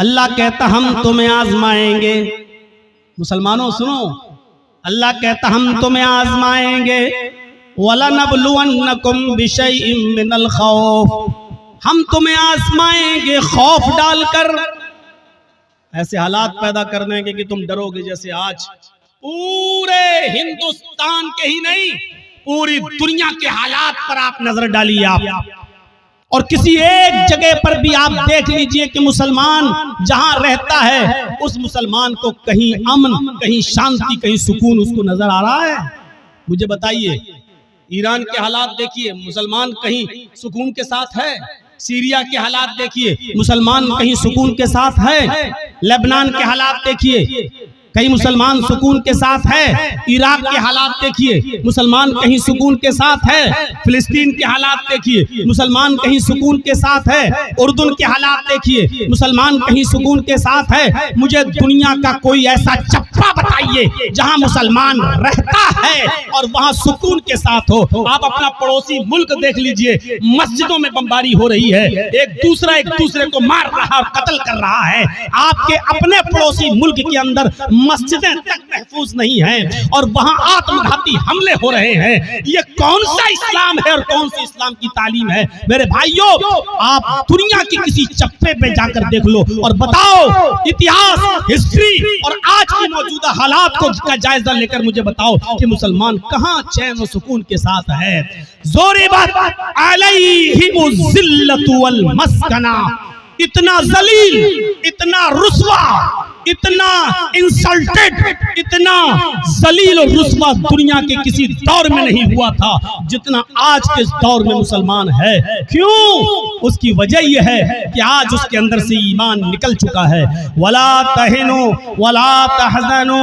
अल्लाह कहता हम तुम्हें आजमाएंगे। मुसलमानों सुनो, अल्लाह कहता हम तुम्हें आजमाएंगे। वलनबलुवन्नकुम बिशैइन मिनल खौफ, हम तुम्हें आजमाएंगे खौफ डालकर, ऐसे हालात पैदा कर देंगे कि तुम डरोगे। जैसे आज पूरे हिंदुस्तान के ही नहीं, पूरी दुनिया के हालात पर आप नजर डालिए आप, और किसी एक जगह पर भी आप देख लीजिए कि मुसलमान जहां रहता है उस मुसलमान को कहीं अमन, कहीं शांति, कहीं सुकून उसको नजर आ रहा है? मुझे बताइए। ईरान के हालात देखिए, मुसलमान कहीं सुकून के साथ है। सीरिया के हालात देखिए, मुसलमान कहीं सुकून के साथ है। लेबनान के हालात देखिए, कहीं मुसलमान सुकून के साथ है। इराक के हालात देखिए, मुसलमान कहीं सुकून के साथ है। फिलिस्तीन के हालात देखिए, मुसलमान कहीं सुकून के साथ है। उर्दून के हालात देखिए, मुसलमान कहीं सुकून के साथ है। मुझे दुनिया का कोई ऐसा चप्पा बताइए जहां मुसलमान रहता है और वहां सुकून के साथ हो। आप अपना पड़ोसी मुल्क देख लीजिए, मस्जिदों में बमबारी हो रही है, एक दूसरे को मार रहा और कत्ल कर रहा है। आपके अपने पड़ोसी मुल्क के अंदर मस्जिदें तक महफूज नहीं हैं और वहां आत्मघाती हमले हो रहे हैं। ये कौन सा इस्लाम है और कौन सी इस्लाम की तालीम है? मेरे भाइयों, आप दुनिया की किसी चप्पे पे जाकर देख लो और बताओ, इतिहास, हिस्ट्री और आज की मौजूदा हालात को का जायजा लेकर मुझे बताओ कि मुसलमान कहां चैन और सुकून के साथ है। ज़ोरिबत अलैहिमुज़ ज़िल्लतु वल मस्कना, इतना जलील, इतना रुस्वा, इतना इंसल्टेड, इतना जलील और रुस्वा दुनिया के किसी दौर में नहीं हुआ था जितना आज के दौर में मुसलमान है। क्यों? उसकी वजह यह है कि आज उसके अंदर से ईमान निकल चुका है। वला तहिनु वला तहज़नु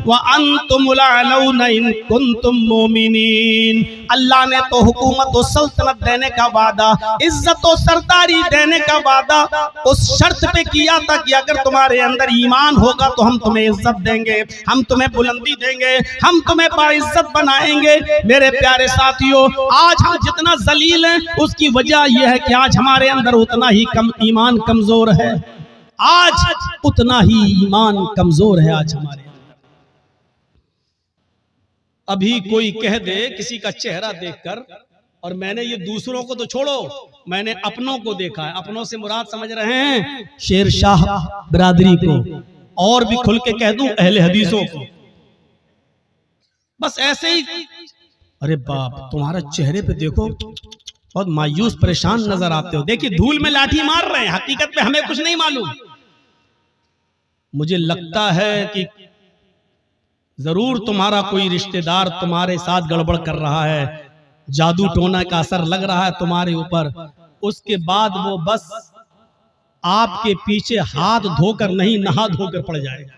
व अंतुमुल अलौना इन कुंतुम मोमिनीन। अल्लाह ने तो हुकूमत और सल्तनत देने का वादा, इज्जत और सरदारी देने का वादा उस शर्त पे किया था कि अगर तुम्हारे अंदर ईमान होगा तो हम तुम्हें इज्जत देंगे, हम तुम्हें बुलंदी देंगे, हम तुम्हें बाइज्जत बनाएंगे। मेरे प्यारे साथियों, आज हम जितना जलील हैं उसकी वजह यह है कि आज हमारे अंदर उतना ही कम ईमान कमजोर है। आज उतना ही ईमान कमजोर है आज हमारे अंदर। अभी कोई कह दे किसी का चेहरा देखकर, और मैंने ये दूसरों को तो छोड़ो, मैंने अपनों को देखा है। अपनों से मुराद समझ रहे हैं शेर शाह बिरादरी को, और भी खुल के कह दूं अहले हदीसों को। बस ऐसे ही, अरे बाप तुम्हारा चेहरे पे देखो बहुत मायूस परेशान नजर आते हो। देखिए धूल में लाठी मार रहे हैं, हकीकत में हमें कुछ नहीं मालूम। मुझे लगता है कि जरूर तुम्हारा कोई रिश्तेदार तुम्हारे साथ गड़बड़ कर रहा है, जादू टोना का असर लग रहा है तुम्हारे ऊपर। उसके बाद वो बस आपके पीछे हाथ धोकर नहीं, नहा धोकर पड़ जाएगा।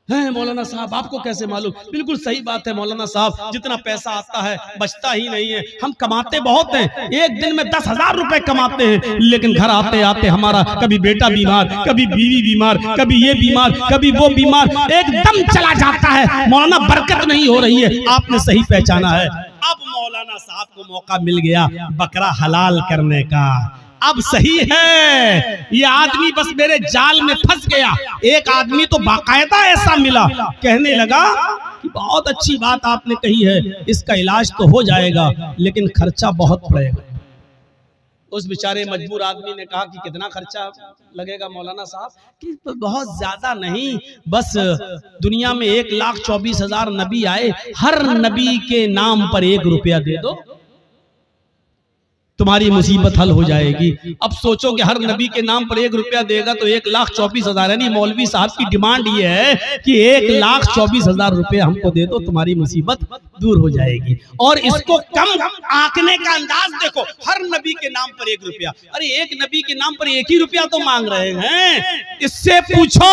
है मौलाना साहब आपको कैसे मालूम? बिल्कुल सही बात है मौलाना साहब, जितना पैसा आता है बचता ही नहीं है। हम कमाते बहुत हैं, एक दिन में 10,000 रुपए कमाते हैं, लेकिन घर आते आते हमारा कभी बेटा बीमार, कभी बीवी बीमार, कभी ये बीमार, कभी वो बीमार, एकदम चला जाता है। मौलाना बरकत नहीं हो रही है। आपने सही पहचाना है। अब मौलाना साहब को मौका मिल गया बकरा हलाल करने का। अब सही है, ये आदमी बस मेरे जाल में फंस गया। एक आदमी तो बाकायदा ऐसा मिला, कहने लगा कि बहुत अच्छी बात आपने कही है, इसका इलाज तो हो जाएगा लेकिन खर्चा बहुत पड़ेगा। उस बेचारे मजबूर आदमी ने कहा कि कितना खर्चा लगेगा मौलाना साहब? कि बहुत ज्यादा नहीं, बस दुनिया में 1,24,000 नबी आए, हर नबी के नाम पर 1 रुपया दे दो, तुम्हारी मुसीबत हल हो जाएगी। अब सोचो कि हर नबी के नाम पर 1 रुपया देगा तो 1,24,000, यानी मौलवी साहब की डिमांड ये है कि 1,24,000 रुपया हमको दे दो, तुम्हारी मुसीबत दूर हो जाएगी। और इसको कम आंकने का अंदाज देखो, हर नबी के नाम पर 1 रुपया। अरे एक नबी के नाम पर 1 ही रुपया तो मांग रहे हैं। इससे पूछो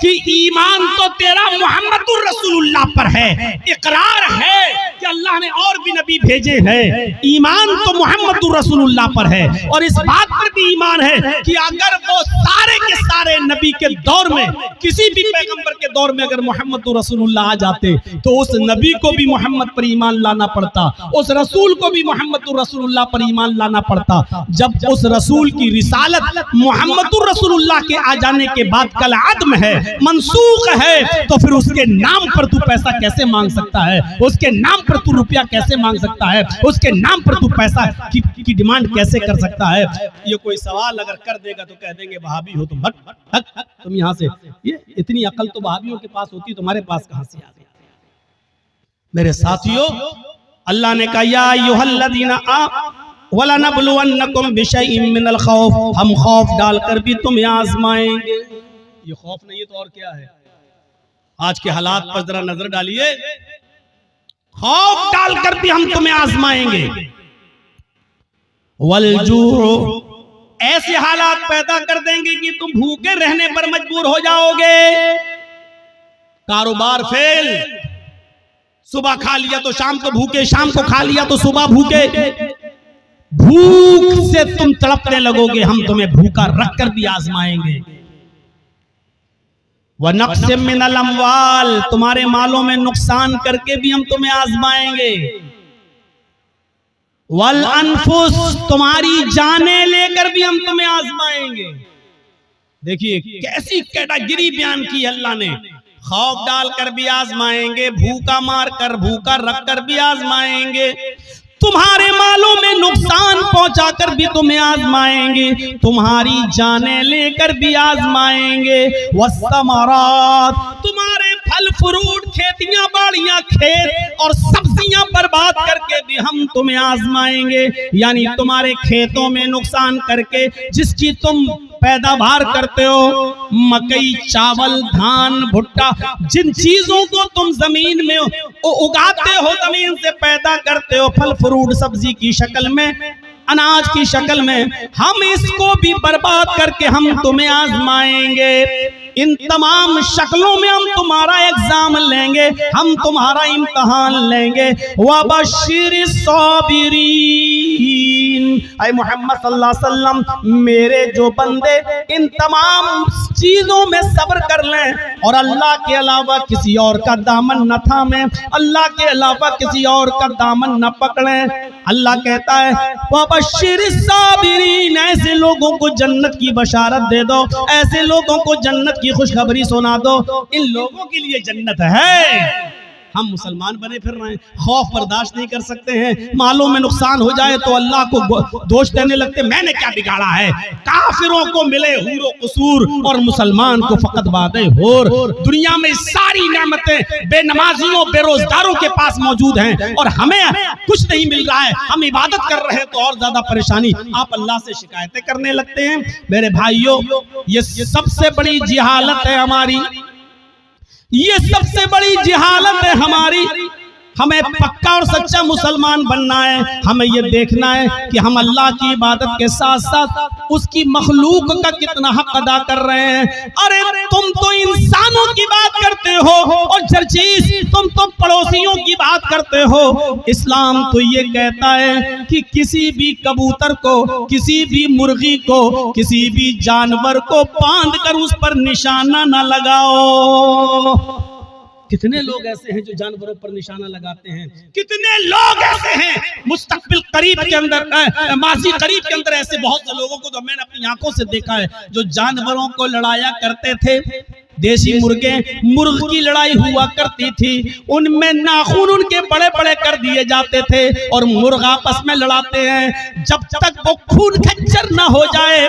कि ईमान तो तेरा मुहम्मदुर रसूलुल्लाह पर है, इकरार है कि अल्लाह ने और भी नबी भेजे हैं, ईमान तो मुहम्मदुर रसूलुल्लाह पर है, और इस बात पर भी ईमान है कि अगर वो सारे के सारे नबी नबी के दौर में, किसी भी पैगंबर के दौर में अगर मोहम्मद रसूलुल्लाह आ जाते तो उस नबी को भी मोहम्मद पर ईमान लाना पड़ता, उस रसूल को भी मोहम्मद रसूलुल्लाह पर ईमान लाना पड़ता। जब उस रसूल की रिसालत मोहम्मद रसूलुल्लाह के आ जाने के बाद कल आदम है, मनसूख है, तो फिर उसके नाम पर तू पैसा कैसे मांग सकता है, उसके नाम पर तू रुपया कैसे मांग सकता है, उसके नाम पर तू पैसा की डिमांड कैसे कर सकता है। ये कोई सवाल अगर कर देगा तो कह देंगे वहाबी हो तुम, हट हट हट तुम यहां से, ये इतनी अकल तो वहाबियों के पास होती, तुम्हारे पास कहां से आ गई। मेरे साथियों, अल्लाह ने कहा या अय्युहल्लज़ीना वला नबलुवन्नकुम बिशैइन मिनल खौफ, हम खौफ डालकर भी तुम्हें आजमाएंगे। ये खौफ नहीं है तो और क्या है। आज के हालात पर जरा नजर डालिए, खौफ डालकर भी हम तुम्हें आजमाएंगे। वलजू, ऐसे हालात पैदा कर देंगे कि तुम भूखे रहने पर मजबूर हो जाओगे। कारोबार फेल, सुबह खा लिया तो शाम को भूखे, शाम को खा लिया तो सुबह भूखे, भूख से तुम तड़पने लगोगे, हम तुम्हें भूखा रखकर भी आजमाएंगे। व नक़्सिम मिनल अम्वाल, तुम्हारे मालों में नुकसान करके भी हम तुम्हें आजमाएंगे। वल अनफुस, तुम्हारी जानें लेकर भी हम तुम्हें आजमाएंगे। देखिए कैसी कैटेगरी बयान की अल्लाह ने, खौफ डालकर भी आजमाएंगे, भूखा मारकर, भूखा रखकर भी आजमाएंगे, तुम्हारे मालों में नुकसान पहुंचाकर भी तुम्हें आजमाएंगे, तुम्हारी जानें लेकर भी आजमाएंगे। वस्समरात, तुम्हारे फल फ्रूट, खेतियां बाड़ियां, खेत और सब्जियां बर्बाद करके भी हम तुम्हें आजमाएंगे। यानी तुम्हारे खेतों में नुकसान करके, जिसकी तुम पैदावार करते हो, मकई, चावल, धान, भुट्टा, जिन चीजों को तुम जमीन में उगाते हो, जमीन से पैदा करते हो, फल फ्रूट सब्जी की शक्ल में, अनाज की शक्ल में, हम इसको भी बर्बाद करके हम तुम्हें आजमाएंगे। इन तमाम शक्लों में हम तुम्हारा एग्जाम लेंगे, हम तुम्हारा इम्तहान लेंगे। वबश्शिरिस साबिरीन, ऐ मोहम्मद सल्लल्लाहु अलैहि वसल्लम, मेरे जो बंदे इन तमाम चीजों में सब्र कर लें और अल्लाह के अलावा किसी और का दामन न थामें, अल्लाह के अलावा किसी और का दामन न पकड़ें। अल्लाह कहता है वबश्शिरिस साबिरीन, ऐसे लोगों को जन्नत की बशारत दे दो, ऐसे लोगों को जन्नत की खुशखबरी सुना दो। इन लोगों के लिए जन्नत है। हम मुसलमान बने फिर रहे हैं, खौफ बर्दाश्त नहीं कर सकते हैं, मालों में नुकसान हो जाए तो अल्लाह को दोष देने लगते, मैंने क्या बिगाड़ा है। काफिरों को मिले हूरो कसूर और मुसलमान को फकत वादे होर। दुनिया में सारी नेमतें बेनमाजियों, बेरोजगारों के पास मौजूद हैं और हमें कुछ नहीं मिल रहा है, हम इबादत कर रहे हैं तो और ज्यादा परेशानी। आप अल्लाह से शिकायतें करने लगते हैं। मेरे भाइयों, ये सबसे बड़ी जिहालत है हमारी, ये सबसे बड़ी जिहालत है हमारी। हमें पक्का और सच्चा मुसलमान बनना है। हमें ये देखना है कि हम अल्लाह की इबादत के साथ साथ उसकी मखलूक का कितना हक अदा कर रहे हैं। अरे तुम तो इंसानों की बात करते हो और जरचीज तुम तो पड़ोसियों की बात करते हो। इस्लाम तो ये कहता है कि किसी भी कबूतर को, किसी भी मुर्गी को, किसी भी जानवर को बांध कर उस पर निशाना न लगाओ। कितने लोग ऐसे हैं जो जानवरों पर निशाना लगाते हैं, कितने लोग ऐसे हैं मुस्तकबिल करीब के अंदर, माजी करीब के अंदर ऐसे बहुत से लोगों को तो मैंने अपनी आंखों से देखा है जो जानवरों को लड़ाया करते थे। देसी मुर्ग की लड़ाई हुआ करती थी, उनमें नाखून उनके बड़े बड़े कर दिए जाते थे और मुर्ग आपस में लड़ाते हैं। जब तक वो खून खच्चर न हो जाए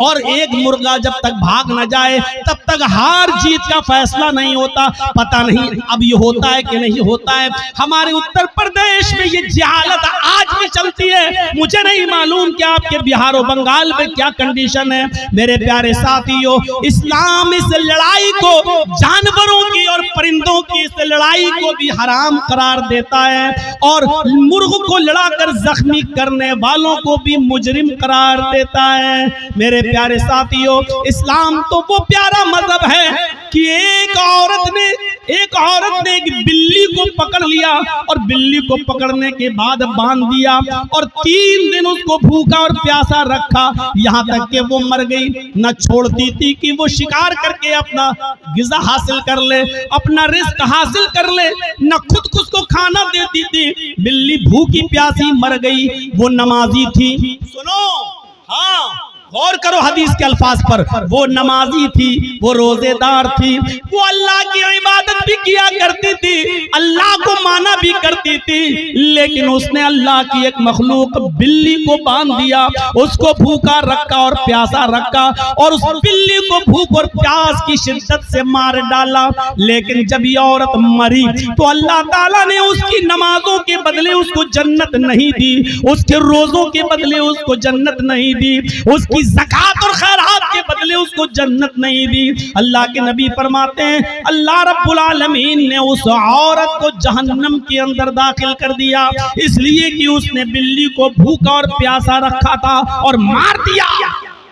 और एक मुर्गा जब तक भाग न जाए तब तक हार जीत का फैसला नहीं होता। पता नहीं अब ये होता है कि नहीं होता है। हमारे उत्तर प्रदेश में ये जिहालत आज भी चलती है। मुझे नहीं मालूम कि आपके बिहार और बंगाल में क्या कंडीशन है। मेरे प्यारे साथियों, इस्लाम इस लड़ाई को, जानवरों की और परिंदों की इस लड़ाई को भी हराम करार देता है और मुर्ग को लड़ाकर जख्मी करने वालों को भी मुजरिम करार देता है। मेरे प्यारे साथियों, इस्लाम तो वो प्यारा मजहब है कि एक औरत ने एक औरत ने एक बिल्ली को पकड़ लिया और बिल्ली को पकड़ने के बाद बांध दिया और 3 दिन उसको भूखा और प्यासा रखा, यहाँ तक कि वो मर गई। न छोड़ती थी कि वो शिकार करके अपना गिज़ा हासिल कर ले, अपना रिस्क हासिल कर ले, न खुद को खाना देती थी। बिल्ली भूखी प्यासी मर गई। वो नमाजी थी, सुनो, हाँ गौर करो हदीस के अल्फाज पर, वो नमाजी थी, वो रोजेदार थी, वो अल्लाह की इबादत भी किया करती थी, अल्लाह को माना भी करती थी, लेकिन उसने अल्लाह की एक मखलूक बिल्ली को बांध दिया, उसको भूखा रखा और प्यासा रखा और उस बिल्ली को भूख और प्यास की शिद्दत से मार डाला। लेकिन जब ये औरत मरी तो अल्लाह ताला ने उसकी नमाजों के बदले उसको जन्नत नहीं दी, उसके रोजों के बदले उसको जन्नत नहीं दी, उसकी ज़कात और खैरात के बदले उसको जन्नत नहीं दी। अल्लाह के नबी फरमाते हैं अल्लाह रब्बुल आलमीन ने उस औरत को जहन्नम के अंदर दाखिल कर दिया, इसलिए कि उसने बिल्ली को भूखा और प्यासा रखा था और मार दिया।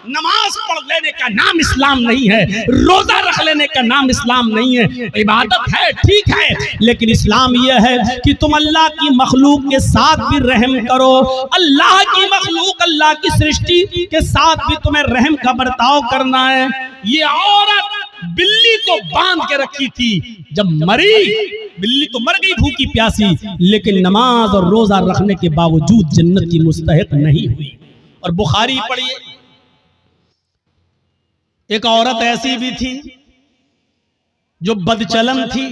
नमाज पढ़ लेने का नाम इस्लाम नहीं है, रोजा रख लेने का नाम इस्लाम नहीं है। इबादत है, ठीक है, लेकिन इस्लाम यह है कि तुम अल्लाह की मखलूक के साथ भी रहम करो। अल्लाह की मखलूक, अल्लाह की सृष्टि के साथ भी तुम्हें रहम का बर्ताव करना है। ये औरत बिल्ली को बांध के रखी थी, जब मरी बिल्ली तो मर गई भूखी प्यासी, लेकिन नमाज और रोजा रखने के बावजूद जन्नत की मुस्तहिक नहीं हुई। और बुखारी पढ़िए, एक औरत ऐसी भी थी जो बदचलन थी।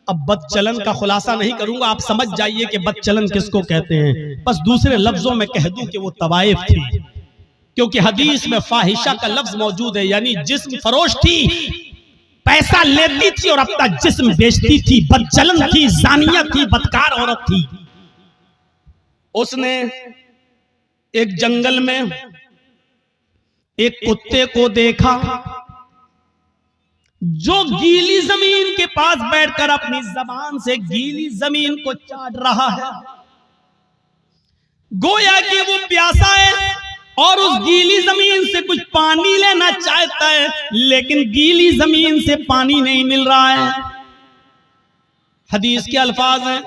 अब बदचलन का खुलासा नहीं करूंगा, आप समझ जाइए कि बदचलन किसको कहते हैं। बस दूसरे लफ्जों में कह दूं कि वो तवाइफ थी, क्योंकि हदीस में फाहिशा का लफ्ज मौजूद है, यानी जिस्म फरोश थी, पैसा लेती थी और अपना जिस्म बेचती थी, बदचलन थी, जानिया थी, बदकार औरत थी। उसने एक जंगल में एक कुत्ते को देखा जो गीली जमीन के पास बैठकर अपनी जबान से गीली जमीन को चाट रहा है, गोया कि वो प्यासा है और उस गीली जमीन से कुछ पानी लेना चाहता है, लेकिन गीली जमीन से पानी नहीं मिल रहा है। हदीस के अल्फाज हैं,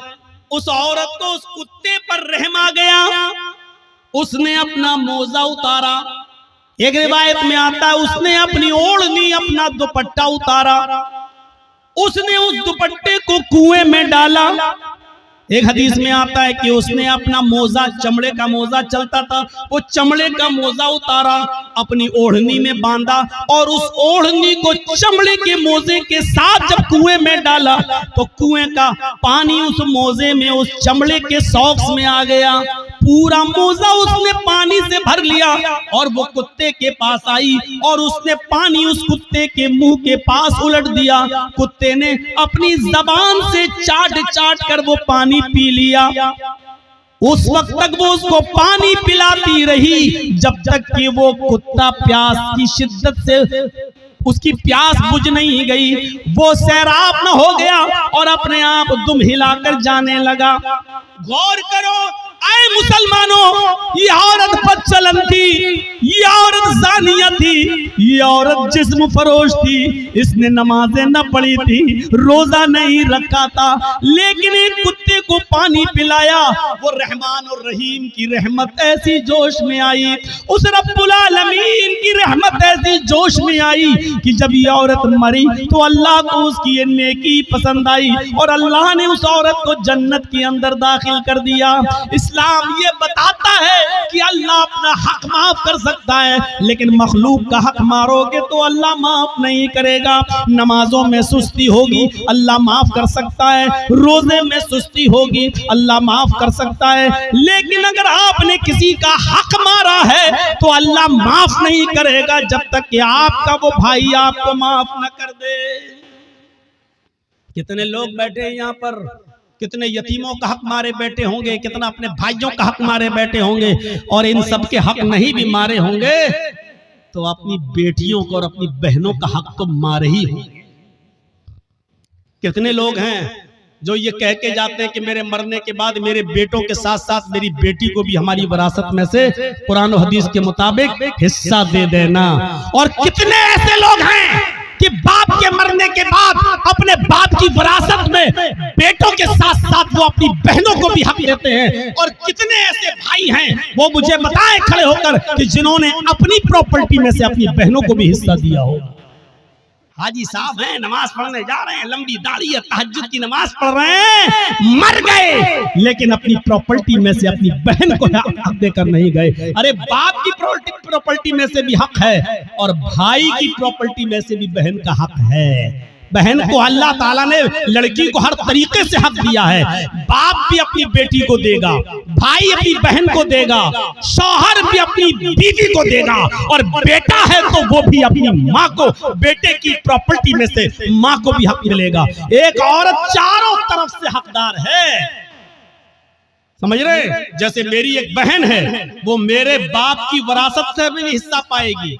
उस औरत को उस कुत्ते पर रहम आ गया, उसने अपना मोजा उतारा। एक रिवायत में आता है उसने अपनी ओढ़नी, अपना दुपट्टा उतारा, उसने उस दुपट्टे को कुएं में डाला। एक हदीस में आता है कि उसने अपना मोजा, चमड़े का मोजा चलता था, वो चमड़े का मोजा उतारा, अपनी ओढ़नी में बांधा और उस ओढ़नी को चमड़े के मोजे के साथ जब कुएं में डाला तो कुएं का पानी उस मोजे में, उस चमड़े के सॉक्स में आ गया। पूरा मोजा उसने पानी से भर लिया और वो कुत्ते के पास आई और उसने पानी उस कुत्ते के मुंह के पास उलट दिया। कुत्ते ने अपनी जबान से चाट चाट कर वो पानी पी लिया। उस वक्त तक वो उसको पानी पिलाती रही जब तक कि वो कुत्ता प्यास की शिद्दत से उसकी प्यास बुझ नहीं गई, वो सैराब न हो गया और अपने आप दुम हिलाकर जाने लगा। गौर करो ऐ मुसलमानों, ये औरत बदचलन थी, ये औरत जानिया थी, ये औरत जिस्म फरोश थी, इसने नमाजें न पढ़ी थी, रोजा नहीं रखा था, लेकिन एक कुत्ते को पानी पिलाया। वो रहमान और रहीम की रहमत ऐसी जोश में आई, उस रब्बुल आलमीन की रहमत ऐसी जोश में आई कि जब ये औरत मरी तो अल्लाह को उसकी ये नेकी पसंद आई और अल्लाह ने उस औरत को जन्नत के अंदर दाखिल कर दिया। इस्लाम ये बताता है कि अल्लाह अपना हक माफ कर सकता है, लेकिन मखलूक का हक मारोगे तो अल्लाह माफ नहीं करेगा। नमाजों में सुस्ती होगी, अल्लाह माफ कर सकता है, रोजे में सुस्ती होगी, अल्लाह माफ कर सकता है, लेकिन अगर आपने किसी का हक मारा है तो अल्लाह माफ नहीं करेगा जब तक कि आपका वो भाई आपको माफ न कर दे। कितने लोग बैठे हैं यहाँ पर, कितने यतीमों का हक मारे बैठे होंगे, कितना अपने भाइयों का हक मारे बैठे होंगे, और इन सब के हक नहीं भी मारे होंगे तो अपनी बेटियों को और अपनी बहनों का हक तो मारे ही होंगे। कितने लोग हैं जो ये कह के जाते हैं कि मेरे मरने के बाद मेरे बेटों के साथ साथ मेरी बेटी को भी हमारी विरासत में से कुरान और हदीस के मुताबिक हिस्सा दे देना, और कितने ऐसे लोग हैं कि बाप के मरने के बाद अपने बाप की विरासत में बेटों के साथ साथ वो अपनी बहनों को भी हक देते हैं। और कितने ऐसे भाई हैं वो मुझे बताएं खड़े होकर कि जिन्होंने अपनी प्रॉपर्टी में से अपनी बहनों को भी हिस्सा दिया हो। हाजी साहब हैं, नमाज पढ़ने जा रहे हैं, लंबी दाढ़ी है, तहज्जुद की नमाज पढ़ रहे हैं, मर गए लेकिन अपनी प्रॉपर्टी में से अपनी बहन को हक देकर नहीं गए। अरे बाप की प्रॉपर्टी में से भी हक है और भाई की प्रॉपर्टी में से भी बहन का हक है। बहन को अल्लाह ताला ने लड़की को हर तरीके से हक दिया है। बाप भी अपनी बेटी को देगा, भाई अपनी बहन को देगा, शौहर भी अपनी बीवी को देगा और बेटा है तो वो भी अपनी माँ को, बेटे की प्रॉपर्टी में से माँ को भी हक मिलेगा। एक औरत चारों तरफ से हकदार है, समझ रहे? जैसे मेरी एक बहन है, वो मेरे बाप की विरासत से भी हिस्सा पाएगी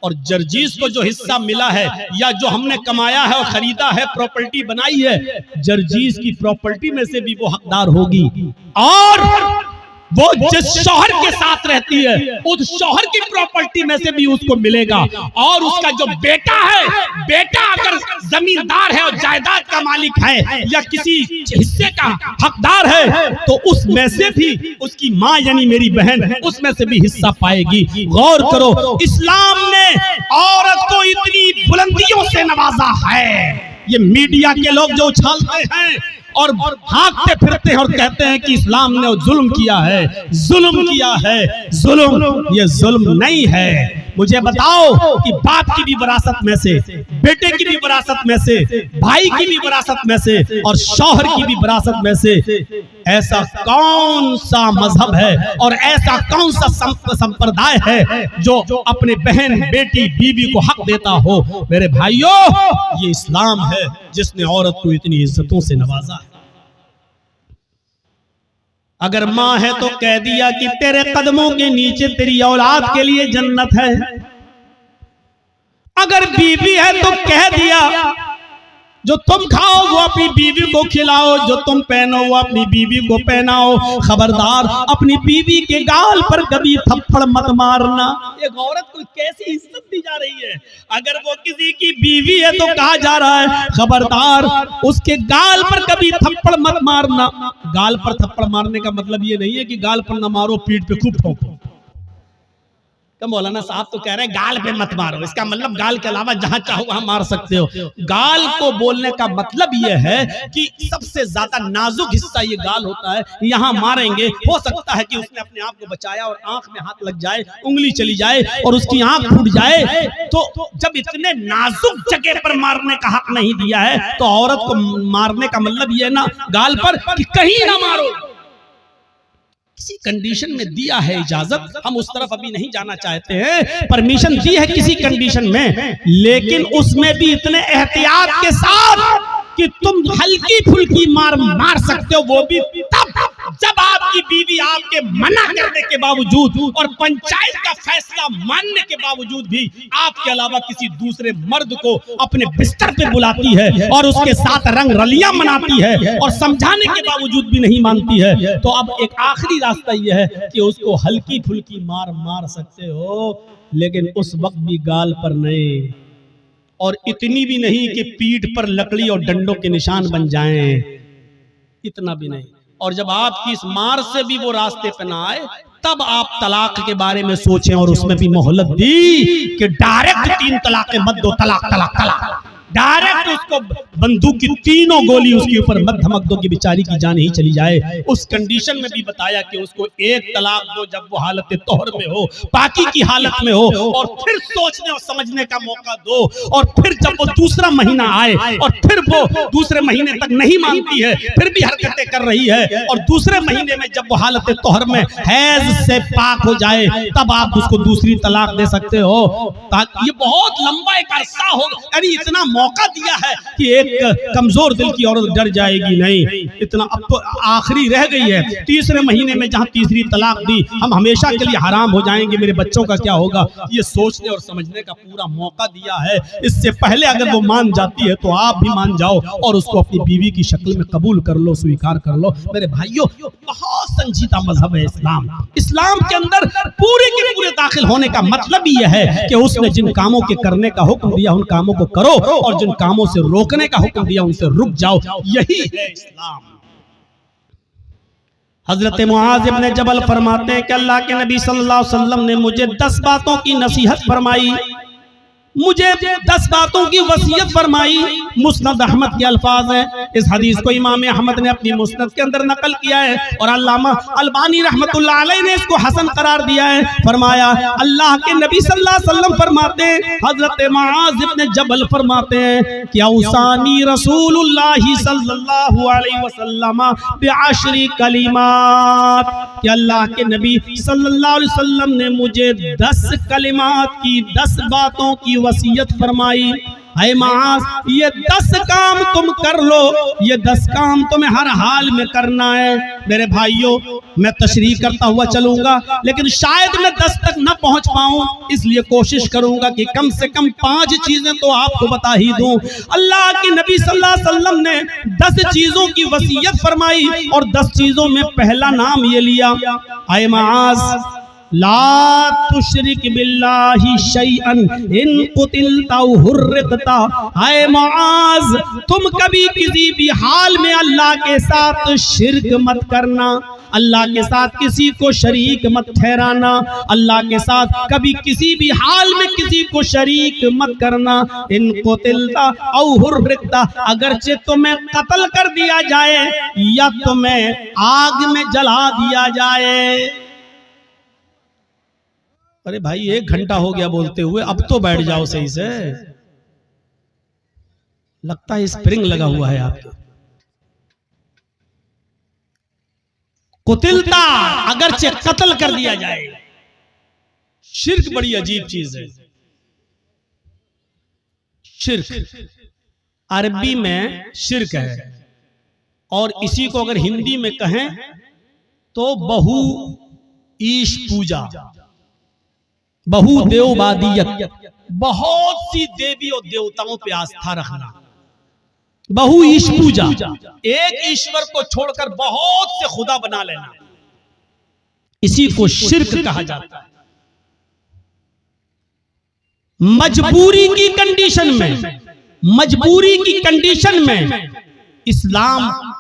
और जर्जीस को जो हिस्सा मिला है या जो हमने कमाया है और खरीदा है, प्रॉपर्टी बनाई है, जर्जीस की प्रॉपर्टी में से भी वो हकदार होगी। और वो जिस शौहर के साथ रहती है उस शौहर की प्रॉपर्टी में से भी उसको मिलेगा। और उसका जो बेटा है, बेटा अगर जमींदार है और जायदाद का मालिक है या किसी हिस्से का हकदार है तो उसमें से भी उसकी माँ यानी मेरी बहन उसमें से भी हिस्सा पाएगी। गौर करो, इस्लाम ने औरत को इतनी बुलंदियों से नवाजा है। ये मीडिया के लोग जो उछालते हैं और भागते फिरते हैं और कहते हैं कि इस्लाम ने जुल्म किया है, जुल्म किया है, जुल्म, ये जुल्म नहीं है। मुझे बताओ कि बाप की भी विरासत में से, बेटे की भी विरासत में से, भाई की भी विरासत में से और शौहर की भी विरासत में से ऐसा कौन सा मजहब है और ऐसा कौन सा संप्रदाय है जो अपने बहन, बेटी, बीवी को हक देता हो? मेरे भाइयों, ये इस्लाम है जिसने औरत को इतनी इज्जतों से नवाजा है। अगर माँ है तो कह दिया कि तेरे कदमों के नीचे तेरी औलाद के लिए जन्नत है। अगर बीवी है तो कह दिया जो तुम खाओ वो अपनी बीवी को खिलाओ, जो तुम पहनो वो अपनी बीवी को पहनाओ। खबरदार अपनी बीवी के गाल पर कभी थप्पड़ मत मारना। एक औरत को कैसी इज्जत दी जा रही है। अगर वो किसी की बीवी है तो कहा जा रहा है खबरदार उसके गाल पर कभी थप्पड़ मत मारना। गाल पर थप्पड़ मारने का मतलब ये नहीं है कि गाल पर न मारो, पीठ पे खूब ठोको। मौलाना साहब तो कह रहे हैं गाल पे मत मारो, इसका मतलब गाल के अलावा जहां चाहो वहां मार सकते हो। गाल को बोलने का मतलब यह है कि सबसे ज्यादा नाजुक हिस्सा ये गाल होता है, यहाँ मारेंगे हो सकता है कि उसने अपने आप को बचाया और आंख में हाथ लग जाए, उंगली चली जाए और उसकी आंख फूट जाए। तो जब इतने नाजुक जगह पर मारने का हक नहीं दिया है तो औरत को मारने का मतलब यह ना गाल पर कि कहीं ना मारो। किसी कंडीशन में दिया है इजाजत, हम उस तरफ अभी नहीं जाना चाहते हैं, परमिशन दी है किसी कंडीशन में, लेकिन उसमें भी इतने एहतियात के साथ कि तुम हल्की फुल्की मार सकते हो, वो भी तब जब आपकी बीवी आपके मना करने के बावजूद और पंचायत का फैसला मानने के बावजूद भी आपके अलावा किसी दूसरे मर्द को अपने बिस्तर पे बुलाती है और उसके साथ रंग रलियां मनाती है और समझाने के बावजूद भी नहीं मानती है, तो अब एक आखिरी रास्ता यह है कि उसको हल्की फुल्की मार सकते हो, लेकिन उस वक्त भी गाल पर नहीं, और इतनी भी नहीं कि पीठ पर लकड़ी और डंडों के निशान बन जाएं, इतना भी नहीं। और जब आपकी इस मार से भी वो रास्ते पे ना आए तब आप तलाक के बारे में सोचें और उसमें भी मोहलत दी कि डायरेक्ट 3 तलाक़ें मत दो, तलाक तलाक तलाक, डायरेक्ट उसको बंदूक की 3 गोली उसके ऊपर मत धमक दो कि बेचारी की जान ही चली जाए। उस कंडीशन में भी बताया कि उसको 1 तलाक दो जब वो हालत तौहर में हो, पाकी की हालत में हो, और फिर सोचने और समझने का मौका दो। और फिर जब वो दूसरा महीना आए और फिर वो दूसरे महीने तक नहीं मानती है, फिर भी हरकतें कर रही है, और दूसरे महीने में जब वो हालत तौहर में हैज से पाक हो जाए तब आप उसको दूसरी तलाक दे सकते हो। ये बहुत लंबा एक अरसा होगा, यानी इतना मौका दिया है कि एक कमजोर दिल की औरत डर जाएगी नहीं। इतना अब तो आखिरी रह गई है, तीसरे महीने में जहां तीसरी तलाक दी, हम हमेशा के लिए हराम हो जाएंगे, मेरे बच्चों का क्या होगा, ये सोचने और समझने का पूरा मौका दिया है। इससे पहले अगर वो मान जाती है तो आप भी मान जाओ और उसको अपनी बीवी की शक्ल में कबूल कर लो, स्वीकार कर लो। मेरे भाइयों, बहुत संजीदा मजहब है इस्लाम। इस्लाम के अंदर पूरे के पूरे दाखिल होने का मतलब ही यह है कि उसने जिन कामों के करने का हुक्म दिया उन कामों को करो और जिन कामों से रोकने का हुक्म दिया उनसे रुक जाओ। यही है इस्लाम। हजरत मुआज इब्न जबल फरमाते हैं कि अल्लाह के नबी सल्लल्लाहु अलैहि वसल्लम ने मुझे 10 बातों की नसीहत फरमाई, मुझे 10 बातों की वसीयत फरमाई। मुस्नद अहमद के अल्फाज हैं। इस हदीस को इमाम अहमद ने अपनी मुस्नद के अंदर नकल किया है और अल्लामा अलबानी रहमतुल्लाह अलैह ने इसको हसन करार दिया है। फरमाया अल्लाह के नबी सल्लल्लाहु अलैहि वसल्लम फरमाते हैं, हजरत मुआज इब्न जबल फरमाते हैं कि औसानी रसूलुल्लाह सल्लल्लाहु अलैहि वसल्लम बिअशरी कलिमात, कि अल्लाह के नबी सल्लल्लाहु अलैहि वसल्लम ने मुझे 10 कलिमात की, 10 बातों की वसीयत फरमाई। ऐ मुआज, ये 10 काम तुम कर लो, ये 10 काम तुम्हें हर हाल में करना है। मेरे भाइयों, मैं तशरीह करता हुआ चलूंगा लेकिन शायद मैं 10 तक न पहुंच पाऊं, इसलिए कोशिश करूंगा कि कम से कम 5 चीजें तो आपको बता ही दूं। अल्लाह के नबी सल्लल्लाहु अलैहि वसल्लम ने 10 चीजों की वसीयत फरमाई और 10 चीजों में पहला नाम ये लिया, ऐ मुआज ला तुशरिक बिल्लाहि शैअन इन कुतिलता हुर्रिकता। ऐ मुआज, तुम कभी किसी भी हाल में अल्लाह के साथ शिर्क मत करना, अल्लाह के साथ किसी को शरीक मत ठहराना, अल्लाह के साथ कभी किसी भी हाल में किसी को शरीक मत करना। इन कुतिलता औ हुर्रिकता, अगरचे तुम्हें कत्ल कर दिया जाए या तुम्हें आग में जला दिया जाए। अरे भाई, 1 घंटा हो गया बोलते हुए, अब तो बैठ जाओ सही से। लगता है स्प्रिंग लगा हुआ है आपके। कुतिलता, अगरचे कत्ल कर दिया जाए। शिर्क बड़ी अजीब चीज है। शिर्क अरबी में शिर्क है और इसी को अगर हिंदी में कहें तो बहु ईश पूजा, बहुदेववादियत, बहुत सी देवी और देवताओं पे आस्था रखना, बहु ईश पूजा, एक ईश्वर को छोड़कर बहुत से खुदा बना लेना, इसी को शिर्क कहा जाता है। मजबूरी की कंडीशन में, मजबूरी की कंडीशन में इस्लाम